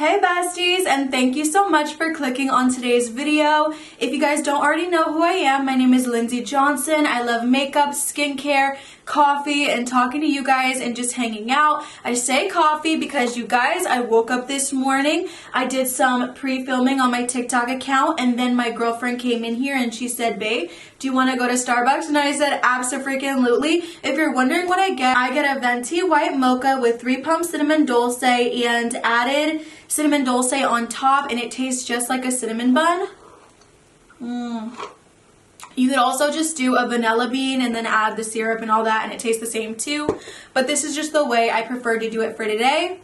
Hey besties, and thank you so much for clicking on today's video. If you guys don't already know who I am, my name is Lindsay Johnson. I love makeup, skincare, coffee, and talking to you guys and just hanging out. I say coffee because you guys, I woke up this morning, I did some pre-filming on my TikTok account, and then my girlfriend came in here and she said, babe, do you want to go to Starbucks? And I said, abso-freaking-lutely. If you're wondering what I get a venti white mocha with 3 pump cinnamon dulce and added cinnamon dulce on top, and it tastes just like a cinnamon bun. You could also just do a vanilla bean and then add the syrup and all that, and it tastes the same too. But this is just the way I prefer to do it for today.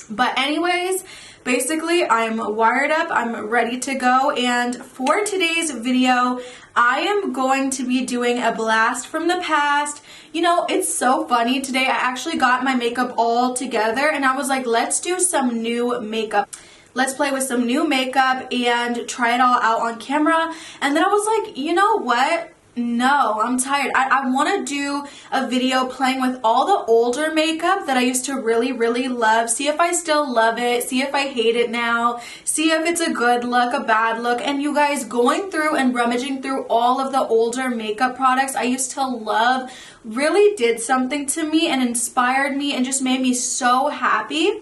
But anyways, basically I'm wired up, I'm ready to go, and for today's video I am going to be doing a blast from the past. You know, it's so funny, today I actually got my makeup all together and I was like, let's do some new makeup. Let's play with some new makeup and try it all out on camera. And then I was like, you know what? No, I'm tired. I want to do a video playing with all the older makeup that I used to really love. See if I still love it. See if I hate it now. See if it's a good look, a bad look. And you guys, going through and rummaging through all of the older makeup products I used to love really did something to me and inspired me and just made me so happy.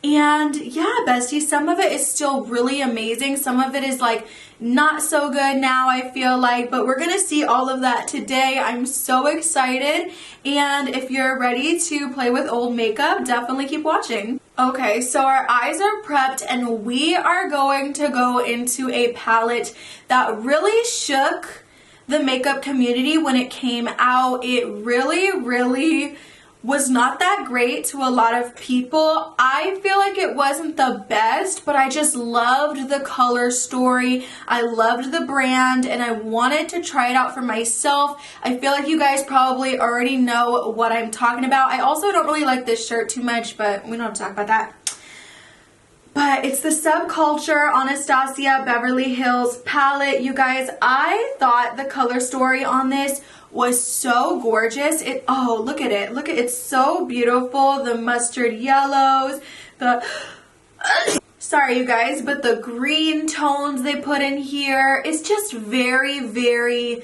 And yeah, besties, some of it is still really amazing. Some of it is like not so good now, I feel like, but we're gonna see all of that today. I'm so excited. And if you're ready to play with old makeup, definitely keep watching. Okay, so our eyes are prepped and we are going to go into a palette that really shook the makeup community when it came out. It really was not that great to a lot of people. I feel like it wasn't the best, but I just loved the color story. I loved the brand and I wanted to try it out for myself. I feel like you guys probably already know what I'm talking about. I also don't really like this shirt too much, but we don't have to talk about that. But it's the Subculture Anastasia Beverly Hills palette. You guys, I thought the color story on this was so gorgeous. Oh, look at it. Look at it. It's so beautiful. The mustard yellows, the sorry you guys, but the green tones they put in here. It's just very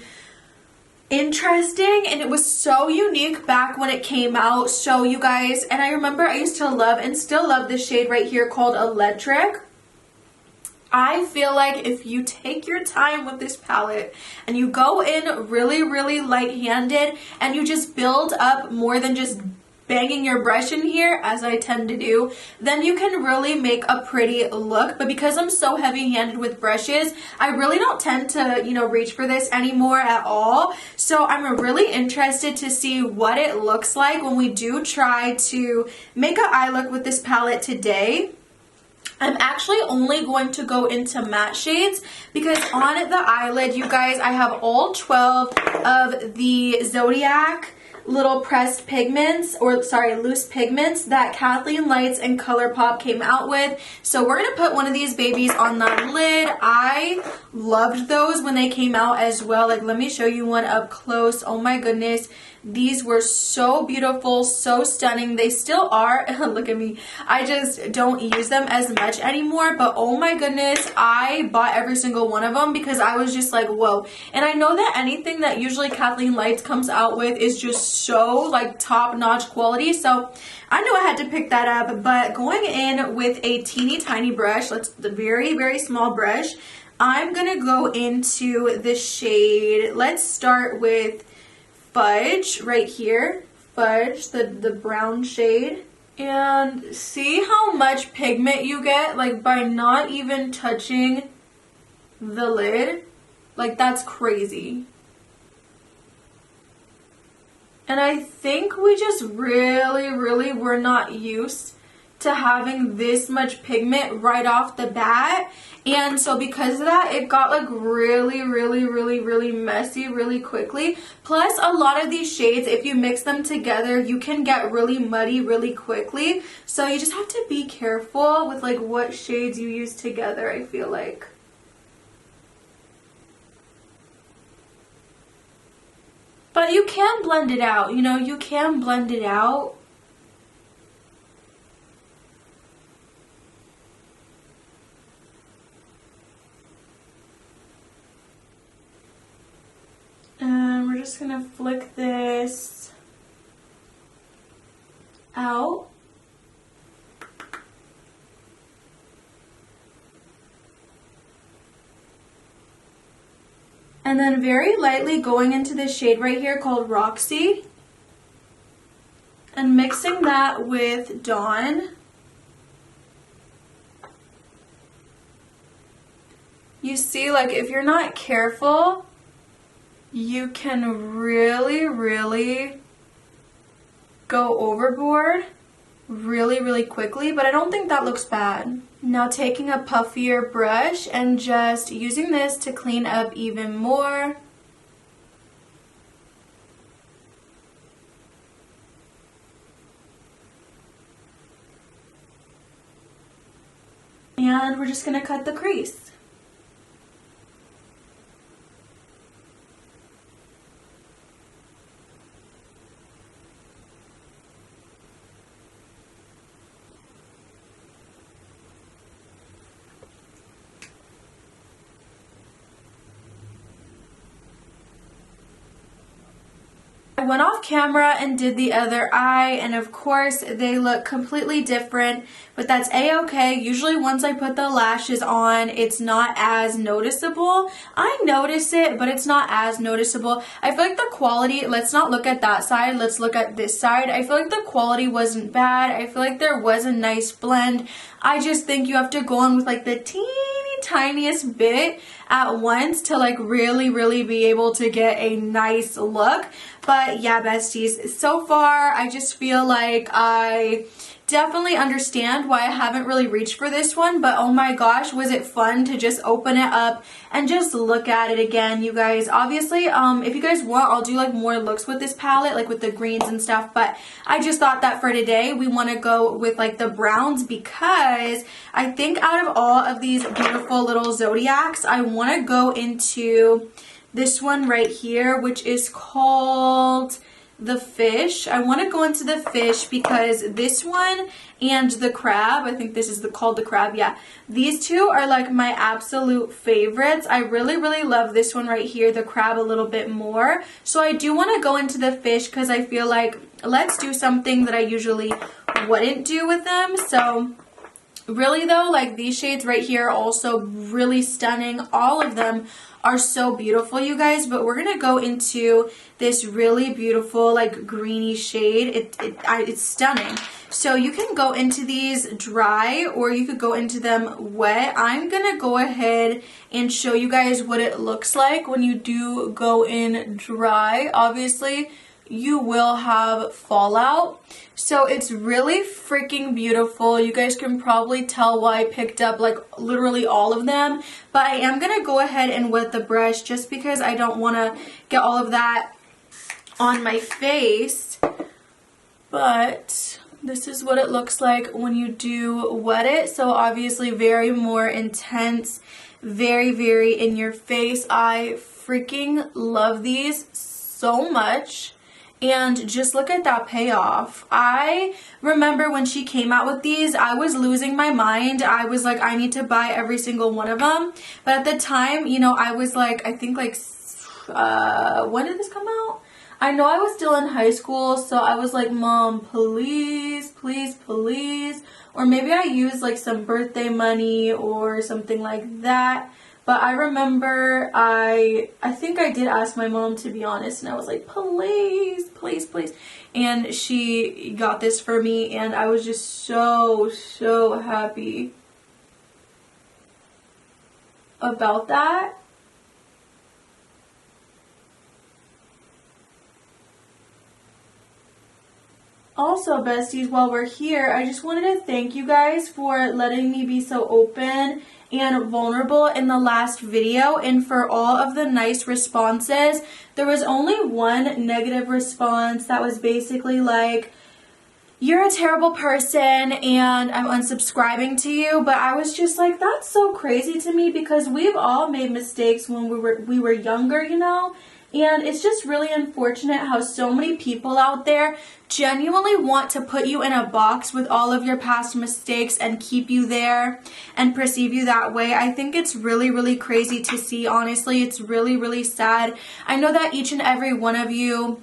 interesting, and it was so unique back when it came out. So you guys, and I remember I used to love and still love this shade right here called Electric. I feel like if you take your time with this palette and you go in really light-handed and you just build up more than just banging your brush in here, as I tend to do, then you can really make a pretty look. But because I'm so heavy-handed with brushes, I really don't tend to, you know, reach for this anymore at all. So I'm really interested to see what it looks like when we do try to make an eye look with this palette today. I'm actually only going to go into matte shades because on the eyelid, you guys, I have all 12 of the Zodiac little pressed pigments, or sorry, loose pigments that Kathleen Lights and Colourpop came out with. So we're going to put one of these babies on the lid. I loved those when they came out as well. Like, let me show you one up close. Oh my goodness. These were so beautiful, so stunning. They still are. Look at me. I just don't use them as much anymore, but oh my goodness, I bought every single one of them because I was just like, whoa. And I know that anything that usually Kathleen Lights comes out with is just so like top-notch quality, so I knew I had to pick that up. But going in with a teeny tiny brush, the very small brush, I'm gonna go into the shade. Let's start with Fudge right here. Fudge, the brown shade. And see how much pigment you get, like, by not even touching the lid? Like, that's crazy. And I think we just really were not used to having this much pigment right off the bat. And so because of that, it got like really messy really quickly. Plus, a lot of these shades, if you mix them together, you can get really muddy really quickly. So you just have to be careful with like what shades you use together, I feel like. But you can blend it out, you know, you can blend it out. just gonna flick this out. And then very lightly going into this shade right here called Roxy. And mixing that with Dawn. You see, like, if you're not careful, you can really go overboard really quickly, but I don't think that looks bad. Now taking a puffier brush and just using this to clean up even more. And we're just gonna cut the crease. I went off camera and did the other eye, and of course they look completely different, but that's a-okay. Usually once I put the lashes on, it's not as noticeable. I notice it, but it's not as noticeable. I feel like the quality, let's not look at that side, let's look at this side. I feel like the quality wasn't bad. I feel like there was a nice blend. I just think you have to go on with like the tiniest bit at once to like really be able to get a nice look. But yeah, besties, so far I just feel like I definitely understand why I haven't really reached for this one, but oh my gosh, was it fun to just open it up and just look at it again, you guys. Obviously, if you guys want, I'll do like more looks with this palette, like with the greens and stuff, but I just thought that for today we want to go with like the browns, because I think out of all of these beautiful little zodiacs, I want to go into this one right here, which is called the fish. I want to go into the fish because this one and the crab, I think this is called the crab, yeah. These two are like my absolute favorites. I really love this one right here, the crab, a little bit more. So I do want to go into the fish because I feel like let's do something that I usually wouldn't do with them. So really though, like these shades right here are also really stunning. All of them are so beautiful, you guys, but we're gonna go into this really beautiful like greeny shade. It's stunning. So you can go into these dry or you could go into them wet. I'm gonna go ahead and show you guys what it looks like when you do go in dry. Obviously you will have fallout, so it's really freaking beautiful. You guys can probably tell why I picked up like literally all of them, but I am gonna go ahead and wet the brush just because I don't want to get all of that on my face. But this is what it looks like when you do wet it. So obviously very more intense, very in your face. I freaking love these so much. And just look at that payoff. I remember when she came out with these, I was losing my mind. I was like, I need to buy every single one of them. But at the time, you know, I was like, I think like, when did this come out? I know I was still in high school, so I was like, Mom, please. Or maybe I used like some birthday money or something like that. But I remember I think I did ask my mom, to be honest, and I was like, please. And she got this for me, and I was just so happy about that. Also, besties, while we're here, I just wanted to thank you guys for letting me be so open and vulnerable in the last video, and for all of the nice responses. There was only one negative response that was basically like, you're a terrible person and I'm unsubscribing to you. But I was just like, that's so crazy to me, because we've all made mistakes when we were younger, you know. And it's just really unfortunate how so many people out there genuinely want to put you in a box with all of your past mistakes and keep you there and perceive you that way. I think it's really, really crazy to see, honestly. It's really, really sad. I know that each and every one of you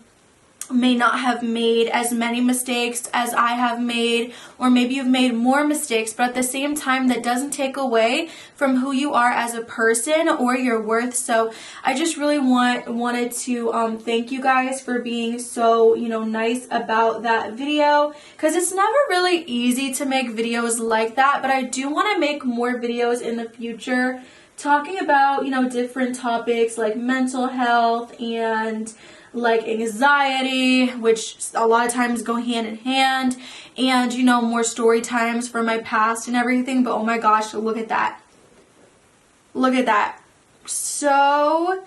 may not have made as many mistakes as I have made, or maybe you've made more mistakes, but at the same time that doesn't take away from who you are as a person or your worth. So I just really wanted to thank you guys for being so, you know, nice about that video, because it's never really easy to make videos like that, but I do want to make more videos in the future talking about, you know, different topics like mental health and like anxiety, which a lot of times go hand in hand, and, you know, more story times from my past and everything. But oh my gosh, look at that. Look at that. So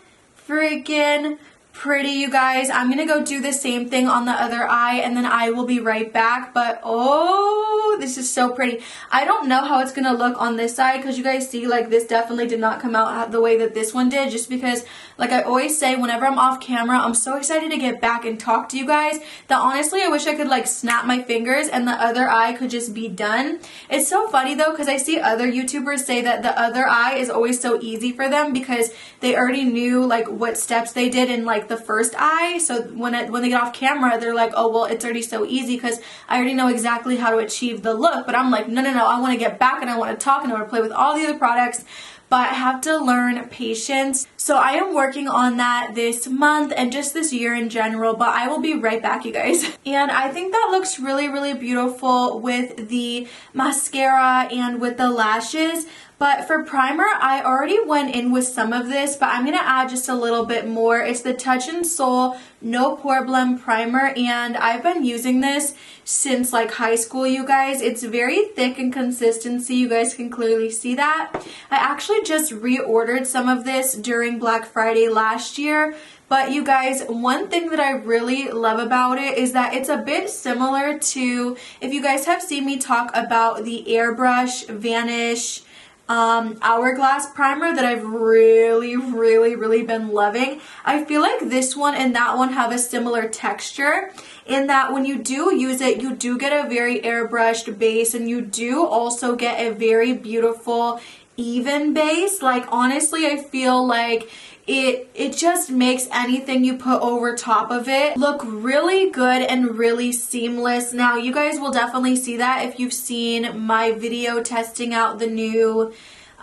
freaking pretty, you guys. I'm gonna go do the same thing on the other eye and then I will be right back. But oh, this is so pretty. I don't know how it's gonna look on this side, because you guys see, like, this definitely did not come out the way that this one did, just because, like I always say, whenever I'm off camera, I'm so excited to get back and talk to you guys that honestly I wish I could like snap my fingers and the other eye could just be done. It's so funny though, because I see other YouTubers say that the other eye is always so easy for them because they already knew like what steps they did in like the first eye. So when they get off camera, they're like, oh well, it's already so easy because I already know exactly how to achieve the look. But I'm like, no, I want to get back and I want to talk and I want to play with all the other products, but I have to learn patience. So I am working on that this month and just this year in general, but I will be right back, you guys. And I think that looks really, really beautiful with the mascara and with the lashes. But for primer, I already went in with some of this, but I'm going to add just a little bit more. It's the Touch in Soul No Pore Blem Primer, and I've been using this since like high school, you guys. It's very thick in consistency. You guys can clearly see that. I actually just reordered some of this during Black Friday last year. But you guys, one thing that I really love about it is that it's a bit similar to, if you guys have seen me talk about the Airbrush Vanish Hourglass primer that I've really been loving. I feel like this one and that one have a similar texture in that when you do use it, you do get a very airbrushed base, and you do also get a very beautiful even base. Like, honestly, I feel like it just makes anything you put over top of it look really good and really seamless. Now, you guys will definitely see that if you've seen my video testing out the new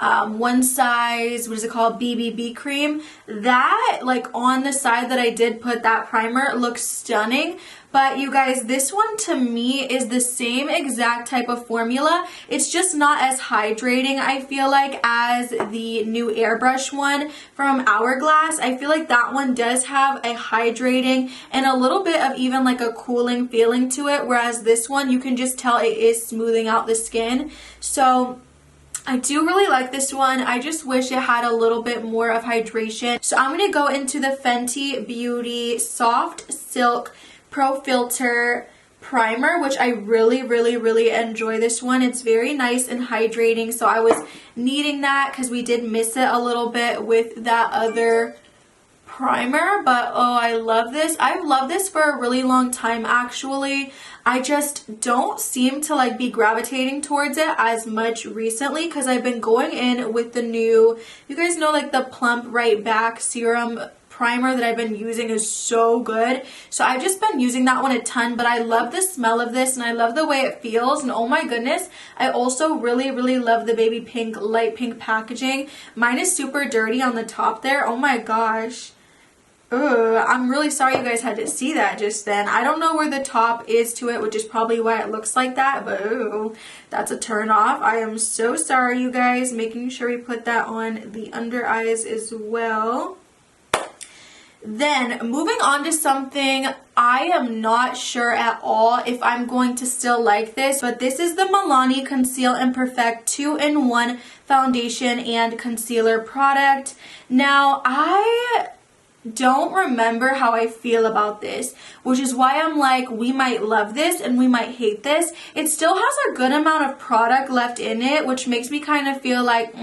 one size, what is it called, BBB cream. That, like, on the side that I did put that primer, looks stunning. But you guys, this one to me is the same exact type of formula. It's just not as hydrating, I feel like, as the new airbrush one from Hourglass. I feel like that one does have a hydrating and a little bit of even like a cooling feeling to it, whereas this one, you can just tell it is smoothing out the skin. So I do really like this one. I just wish it had a little bit more of hydration. So I'm going to go into the Fenty Beauty Soft Silk Pro Filter Primer, which I really enjoy this one. It's very nice and hydrating, so I was needing that because we did miss it a little bit with that other primer. But oh, I love this. I've loved this for a really long time, actually. I just don't seem to like be gravitating towards it as much recently because I've been going in with the new, you guys know, like the Plump Right Back Serum primer that I've been using is so good. So I've just been using that one a ton, but I love the smell of this and I love the way it feels. And oh my goodness, I also really love the baby pink, light pink packaging. Mine is super dirty on the top there. Oh my gosh. Ugh, I'm really sorry you guys had to see that just then. I don't know where the top is to it, which is probably why it looks like that, but ooh, that's a turn off. I am so sorry, you guys. Making sure we put that on the under eyes as well. Then moving on to something I am not sure at all if I'm going to still like this, but this is the Milani Conceal and Perfect 2-in-1 foundation and concealer product. Now, I don't remember how I feel about this, which is why I'm like, we might love this and we might hate this. It still has a good amount of product left in it, which makes me kind of feel like,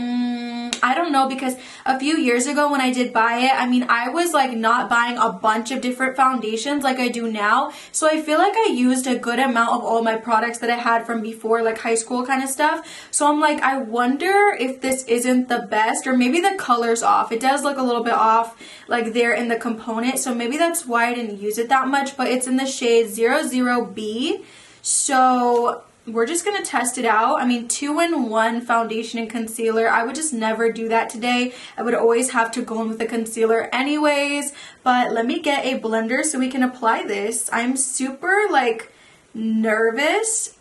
I don't know, because a few years ago when I did buy it, I mean, I was like not buying a bunch of different foundations like I do now. So I feel like I used a good amount of all my products that I had from before, like high school kind of stuff. So I'm like, I wonder if this isn't the best, or maybe the color's off. It does look a little bit off like there in the component. So maybe that's why I didn't use it that much, but it's in the shade 00B. So we're just going to test it out. I mean, 2-in-1 foundation and concealer. I would just never do that today. I would always have to go in with a concealer anyways. But let me get a blender so we can apply this. I'm super, like, nervous.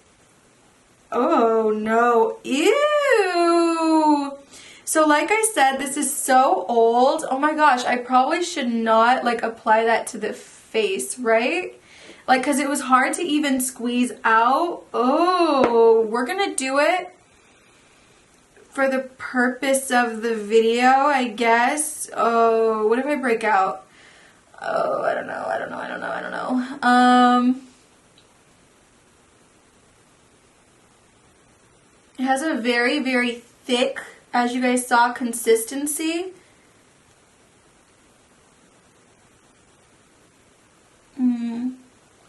Oh, no. Ew. So, like I said, this is so old. Oh, my gosh. I probably should not, like, apply that to the face, right? Like, because it was hard to even squeeze out. Oh, we're going to do it for the purpose of the video, I guess. Oh, what if I break out? Oh, I don't know. It has a very, very thick, as you guys saw, consistency.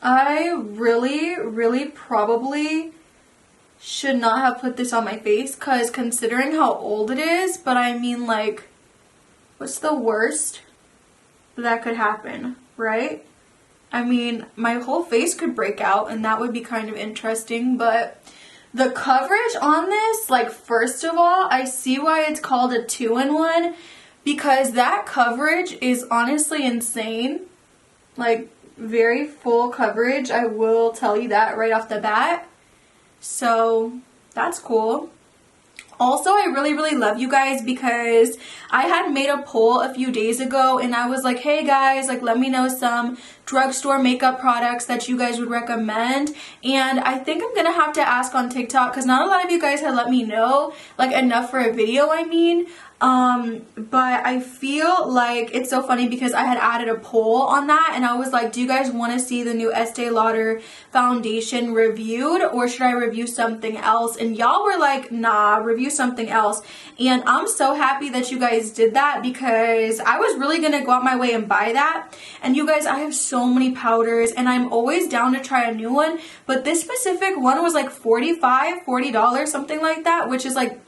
I really probably should not have put this on my face, because considering how old it is, but I mean, like, what's the worst that could happen, right? I mean, my whole face could break out, and that would be kind of interesting, but the coverage on this, like, first of all, I see why it's called a 2-in-1, because that coverage is honestly insane. Like, very full coverage, I will tell you that right off the bat. So that's cool. Also, I really love you guys, because I had made a poll a few days ago and I was like, hey guys, like, let me know some drugstore makeup products that you guys would recommend. And I think I'm gonna have to ask on TikTok, because not a lot of you guys had let me know, like, enough for a video, I mean. But I feel like it's so funny because I had added a poll on that and I was like, do you guys want to see the new Estee Lauder foundation reviewed, or should I review something else? And y'all were like, nah, review something else. And I'm so happy that you guys did that, because I was really going to go out my way and buy that. And you guys, I have so many powders and I'm always down to try a new one. But this specific one was like $40, something like that, which is like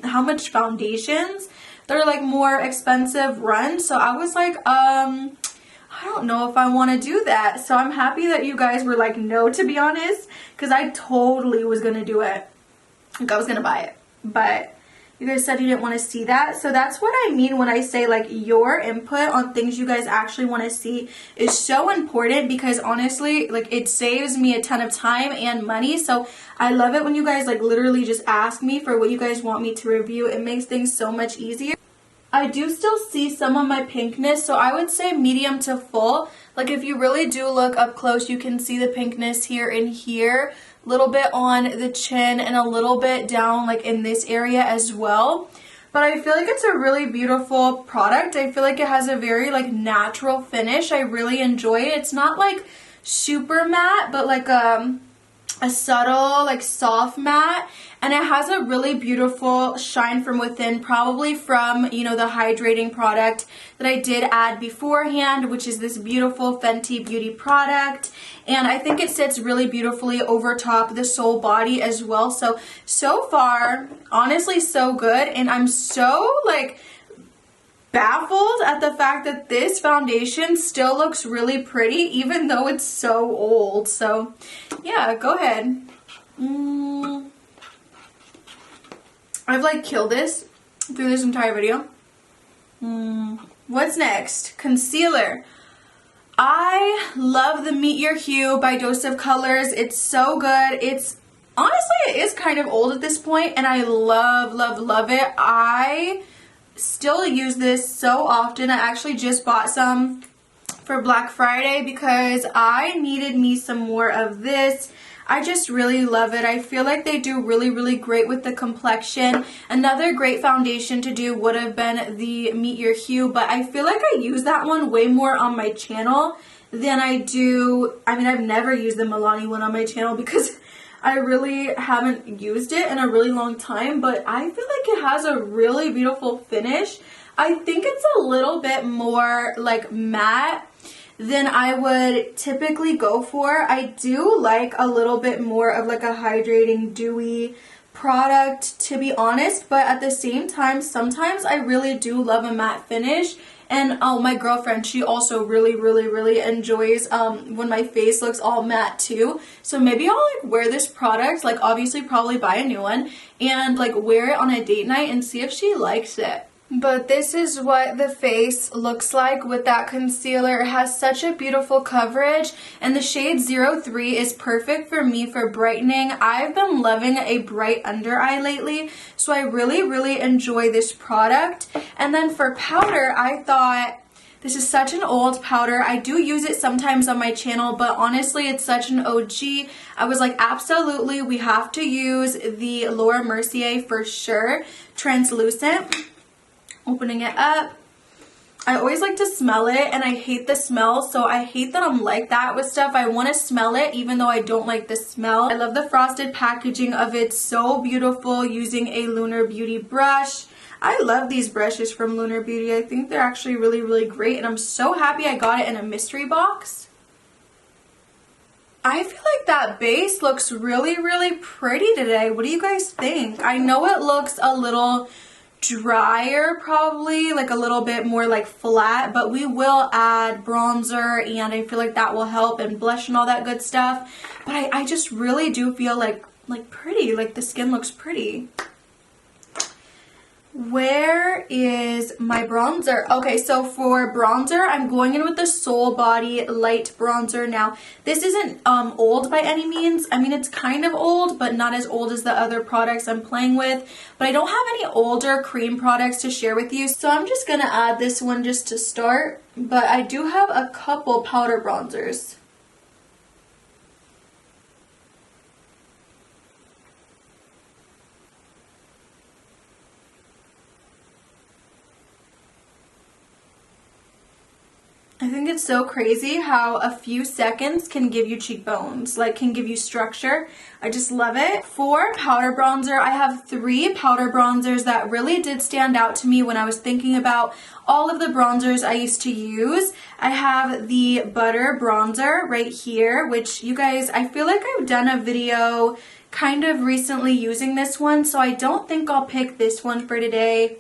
how much foundations? They're like more expensive runs. So I was like, I don't know if I want to do that. So I'm happy that you guys were like, no, to be honest, because I totally was going to do it. Like, I was going to buy it, but you guys said you didn't want to see that. So that's what I mean when I say, like, your input on things you guys actually want to see is so important, because honestly, like, it saves me a ton of time and money. So I love it when you guys, like, literally just ask me for what you guys want me to review. It makes things so much easier. I do still see some of my pinkness, so I would say medium to full. Like, if you really do look up close, you can see the pinkness here and here, a little bit on the chin and a little bit down, like, in this area as well. But I feel like it's a really beautiful product. I feel like it has a very, like, natural finish. I really enjoy it. It's not, like, super matte, but like a subtle, like, soft matte, and it has a really beautiful shine from within, probably from, you know, the hydrating product that I did add beforehand, which is this beautiful Fenty Beauty product. And I think it sits really beautifully over top the Soul Body as well. So far, honestly, so good. And I'm so, like, baffled at the fact that this foundation still looks really pretty even though it's so old. So yeah, go ahead. I've, like, killed this through this entire video. What's next? Concealer. I love the Meet Your Hue by Dose of Colors. It's so good. It's honestly, it is kind of old at this point, and I love it. I still use this so often. I actually just bought some for Black Friday because I needed me some more of this. I just really love it. I feel like they do really great with the complexion. Another great foundation to do would have been the Meet Your Hue, but I feel like I use that one way more on my channel than I do. I mean, I've never used the Milani one on my channel because I really haven't used it in a really long time, but I feel like it has a really beautiful finish. I think it's a little bit more like matte than I would typically go for. I do like a little bit more of like a hydrating, dewy product, to be honest, but at the same time, sometimes I really do love a matte finish. And my girlfriend, she also really enjoys when my face looks all matte too. So maybe I'll like wear this product, like obviously probably buy a new one, and like wear it on a date night and see if she likes it. But this is what the face looks like with that concealer. It has such a beautiful coverage, and the shade 03 is perfect for me for brightening. I've been loving a bright under eye lately, so I really enjoy this product. And then for powder, I thought this is such an old powder. I do use it sometimes on my channel, but honestly, it's such an OG. I was like, absolutely, we have to use the Laura Mercier for sure, translucent. Opening it up. I always like to smell it, and I hate the smell, so I hate that I'm like that with stuff. I want to smell it even though I don't like the smell. I love the frosted packaging of it. So beautiful, using a Lunar Beauty brush. I love these brushes from Lunar Beauty. I think they're actually really great, and I'm so happy I got it in a mystery box. I feel like that base looks really pretty today. What do you guys think? I know it looks a little drier, probably like a little bit more like flat, but we will add bronzer, and I feel like that will help, and blush and all that good stuff. But I just really do feel like pretty, like the skin looks pretty. Where is my bronzer? Okay, so for bronzer, I'm going in with the Soul Body Light Bronzer. Now, this isn't old by any means. I mean, it's kind of old, but not as old as the other products I'm playing with. But I don't have any older cream products to share with you, so I'm just going to add this one just to start. But I do have a couple powder bronzers. I think it's so crazy how a few seconds can give you cheekbones, like can give you structure. I just love it. For powder bronzer, I have 3 powder bronzers that really did stand out to me when I was thinking about all of the bronzers I used to use. I have the Butter Bronzer right here, which you guys, I feel like I've done a video kind of recently using this one, so I don't think I'll pick this one for today.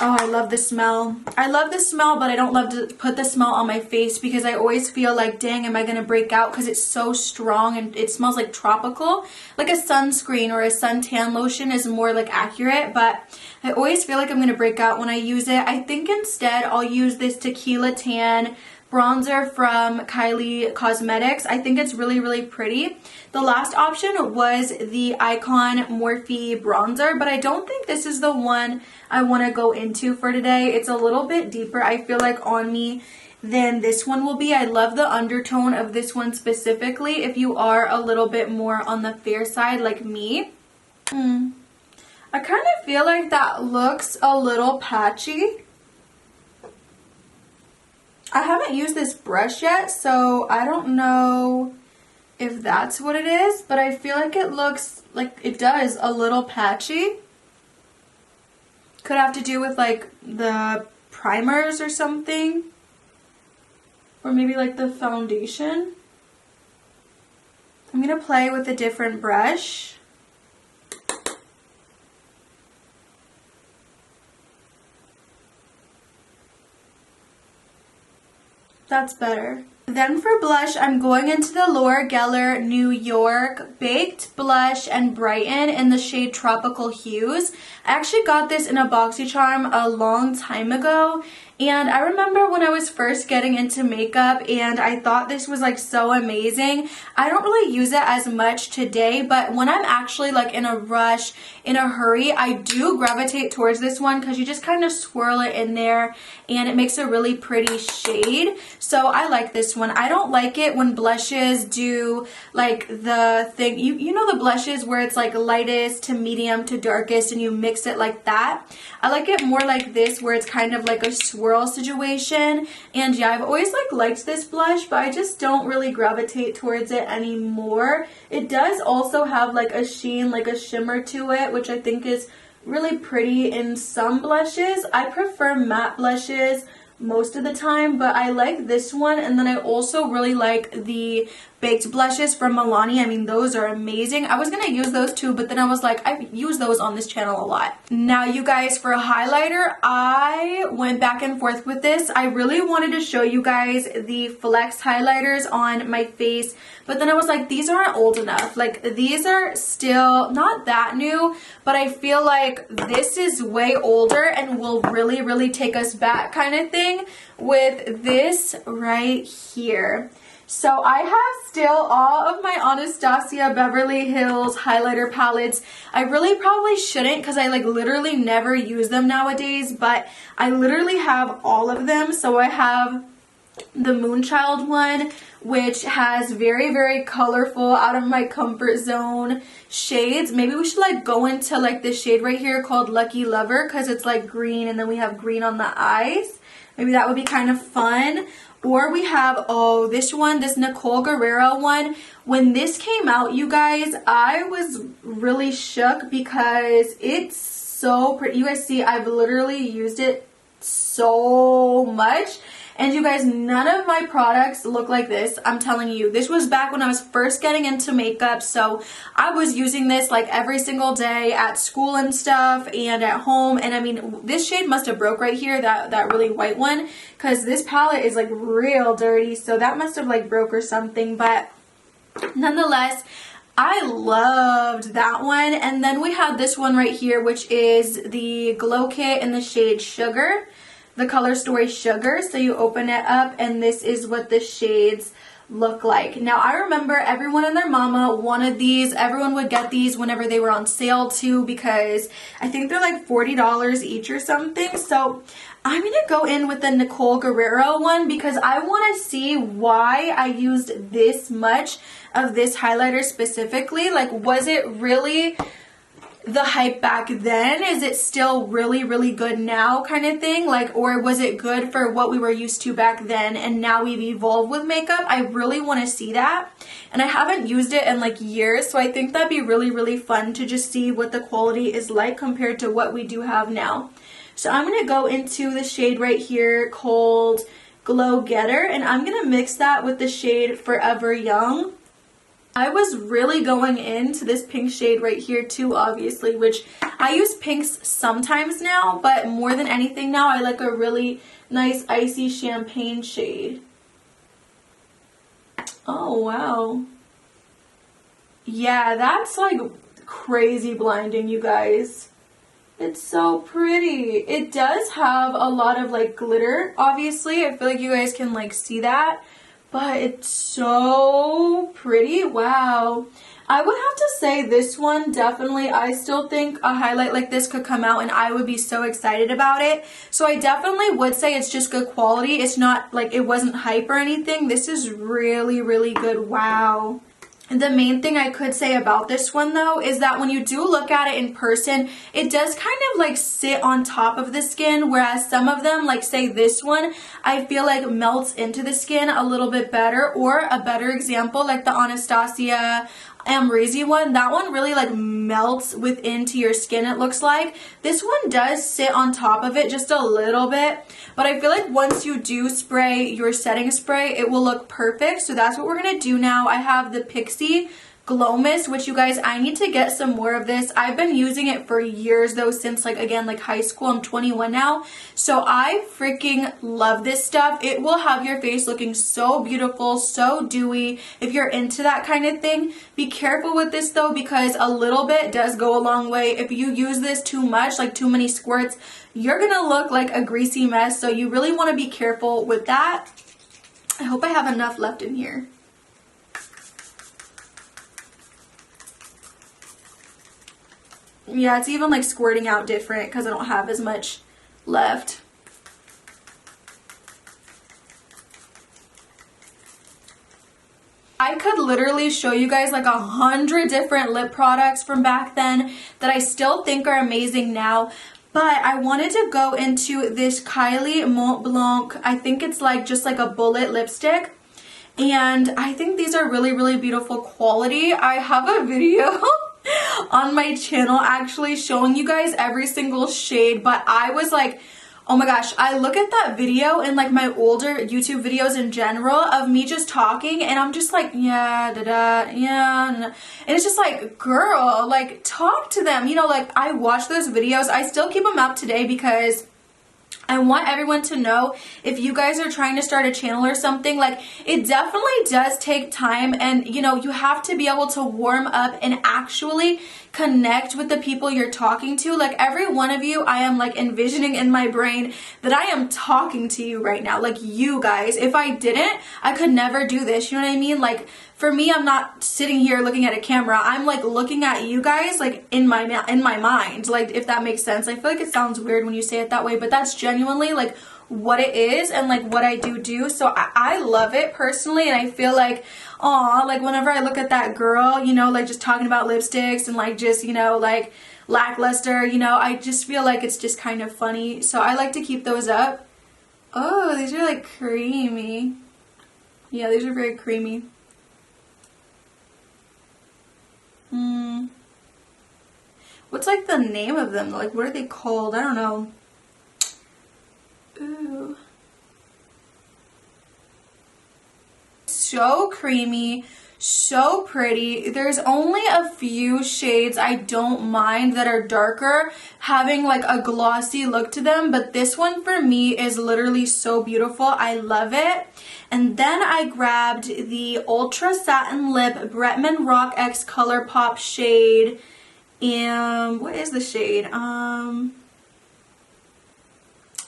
Oh, I love the smell. I love the smell, but I don't love to put the smell on my face because I always feel like, dang, am I going to break out because it's so strong and it smells like tropical. Like a sunscreen or a suntan lotion is more like accurate, but I always feel like I'm going to break out when I use it. I think instead I'll use this Tequila Tan bronzer from Kylie Cosmetics. I think it's really pretty. The last option was the Icon Morphe bronzer, but I don't think this is the one I want to go into for today. It's a little bit deeper, I feel like, on me than this one will be. I love the undertone of this one specifically if you are a little bit more on the fair side like me. I kind of feel like that looks a little patchy. I haven't used this brush yet, so I don't know if that's what it is, but I feel like it looks like it does a little patchy. Could have to do with like the primers or something, or maybe like the foundation. I'm going to play with a different brush. That's better. Then for blush, I'm going into the Laura Geller New York Baked Blush and Brighten in the shade Tropical Hues. I actually got this in a BoxyCharm a long time ago, and I remember when I was first getting into makeup and I thought this was like so amazing. I don't really use it as much today, but when I'm actually like in a rush, in a hurry, I do gravitate towards this one because you just kind of swirl it in there and it makes a really pretty shade. So I like this one. one. I don't like it when blushes do like the thing, you know the blushes where it's like lightest to medium to darkest and you mix it like that. I like it more like this where it's kind of like a swirl situation. And yeah, I've always like liked this blush, but I just don't really gravitate towards it anymore. It does also have like a sheen, like a shimmer to it, which I think is really pretty in some blushes. I prefer matte blushes most of the time, but I like this one. And then I also really like the baked blushes from Milani. I mean, those are amazing. I was gonna use those too, but then I was like, I've used those on this channel a lot. Now you guys, for a highlighter, I went back and forth with this. I really wanted to show you guys the Flex highlighters on my face, but then I was like, these aren't old enough. Like, these are still not that new, but I feel like this is way older and will really, really take us back kind of thing with this right here. So I have still all of my Anastasia Beverly Hills highlighter palettes. I really probably shouldn't because I like literally never use them nowadays, but I literally have all of them. So I have the Moonchild one, which has very, very colorful, out of my comfort zone shades. Maybe we should like go into like this shade right here called Lucky Lover because it's like green and then we have green on the eyes. Maybe that would be kind of fun. Or we have, oh, this one, this Nicole Guerrero one. When this came out, you guys, I was really shook because it's so pretty. You guys see, I've literally used it so much. And you guys, none of my products look like this. I'm telling you, this was back when I was first getting into makeup. So I was using this like every single day at school and stuff and at home. And I mean, this shade must have broke right here, that really white one, because this palette is like real dirty. So that must have like broke or something. But nonetheless, I loved that one. And then we have this one right here, which is the Glow Kit in the shade Sugar. The Color Story Sugar. So you open it up and this is what the shades look like. Now I remember everyone and their mama wanted these. Everyone would get these whenever they were on sale too, because I think they're like $40 each or something. So I'm gonna go in with the Nicole Guerrero one because I want to see why I used this much of this highlighter specifically. Like, was it really the hype back then? Is it still really, really good now kind of thing? Like, or was it good for what we were used to back then and now we've evolved with makeup? I really want to see that. And I haven't used it in like years, so I think that'd be really, really fun to just see what the quality is like compared to what we do have now. So I'm going to go into the shade right here called Glow Getter, and I'm going to mix that with the shade Forever Young. I was really going into this pink shade right here too, obviously, which I use pinks sometimes now, but more than anything now, I like a really nice icy champagne shade. Oh, wow. Yeah, that's like crazy blinding, you guys. It's so pretty. It does have a lot of like glitter, obviously. I feel like you guys can like see that. But it's so pretty. Wow. I would have to say this one definitely, I still think a highlight like this could come out and I would be so excited about it. So I definitely would say it's just good quality. It's not like it wasn't hype or anything. This is really, really good. Wow. The main thing I could say about this one though is that when you do look at it in person, it does kind of like sit on top of the skin, whereas some of them, like say this one, I feel like melts into the skin a little bit better. Or a better example, like the Anastasia Amrezy one, that one really like melts into your skin, it looks like. This one does sit on top of it just a little bit, but I feel like once you do spray your setting spray, it will look perfect. So that's what we're gonna do now. I have the Pixie Glow Mist, which you guys, I need to get some more of this. I've been using it for years though, since like, again, like high school. I'm 21 now, so I freaking love this stuff. It will have your face looking so beautiful, so dewy, if you're into that kind of thing. Be careful with this though, because a little bit does go a long way. If you use this too much, like too many squirts, you're gonna look like a greasy mess, so you really want to be careful with that. I hope I have enough left in here. Yeah, it's even like squirting out different because I don't have as much left. I could literally show you guys like 100 different lip products from back then that I still think are amazing now. But I wanted to go into this Kylie Mont Blanc, I think it's like just like a bullet lipstick. And I think these are really, really beautiful quality. I have a video on my channel actually showing you guys every single shade, but I was like, oh my gosh, I look at that video and like my older YouTube videos in general of me just talking and I'm just like, yeah, da-da, yeah, da-da. And it's just like, girl, like talk to them. You know, like I watch those videos. I still keep them up today because I want everyone to know, if you guys are trying to start a channel or something, like it definitely does take time, and you know, you have to be able to warm up and actually connect with the people you're talking to. Like every one of you, I am like envisioning in my brain that I am talking to you right now, like you guys. If I didn't, I could never do this, you know what I mean? Like for me, I'm not sitting here looking at a camera. I'm like looking at you guys like in my mind, like if that makes sense. I feel like it sounds weird when you say it that way, but that's genuinely like what it is and like what I do. So I love it personally, and I feel like, aw, like whenever I look at that girl, you know, like just talking about lipsticks and like just, you know, like lackluster, you know, I just feel like it's just kind of funny. So I like to keep those up. Oh, these are like creamy. Yeah, these are very creamy. What's like the name of them? Like what are they called? I don't know. Ooh. So creamy, so pretty. There's only a few shades I don't mind that are darker, having like a glossy look to them, but this one for me is literally so beautiful. I love it. And then I grabbed the Ultra Satin Lip Bretman Rock X Colourpop shade. And what is the shade?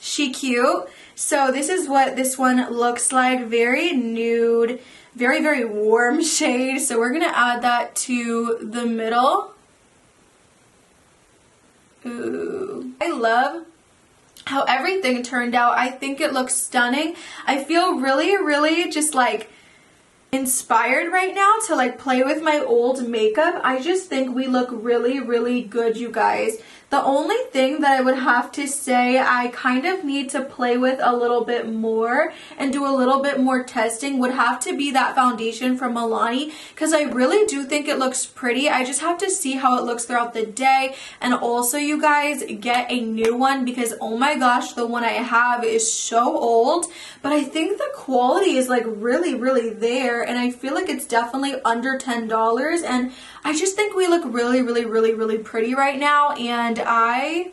She Cute. So this is what this one looks like. Very nude, very, very warm shade. So we're going to add that to the middle. Ooh. I love how everything turned out. I think it looks stunning. I feel really, really just like inspired right now to like play with my old makeup. I just think we look really, really good, you guys. The only thing that I would have to say I kind of need to play with a little bit more and do a little bit more testing would have to be that foundation from Milani, because I really do think it looks pretty. I just have to see how it looks throughout the day, and also you guys get a new one, because oh my gosh, the one I have is so old, but I think the quality is like really, really there, and I feel like it's definitely under $10, and I just think we look really, really, really, really pretty right now, and I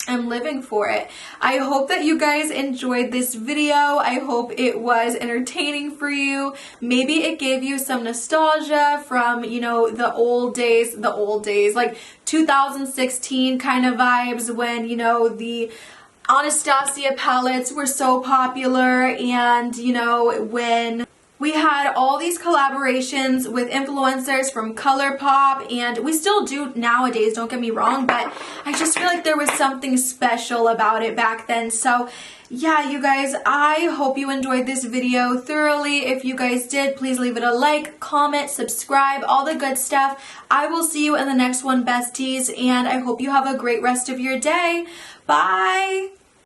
am living for it. I hope that you guys enjoyed this video. I hope it was entertaining for you. Maybe it gave you some nostalgia from, you know, the old days, like 2016 kind of vibes when, you know, the Anastasia palettes were so popular, and, you know, when we had all these collaborations with influencers from Colourpop, and we still do nowadays, don't get me wrong, but I just feel like there was something special about it back then. So yeah, you guys, I hope you enjoyed this video thoroughly. If you guys did, please leave it a like, comment, subscribe, all the good stuff. I will see you in the next one, besties, and I hope you have a great rest of your day. Bye!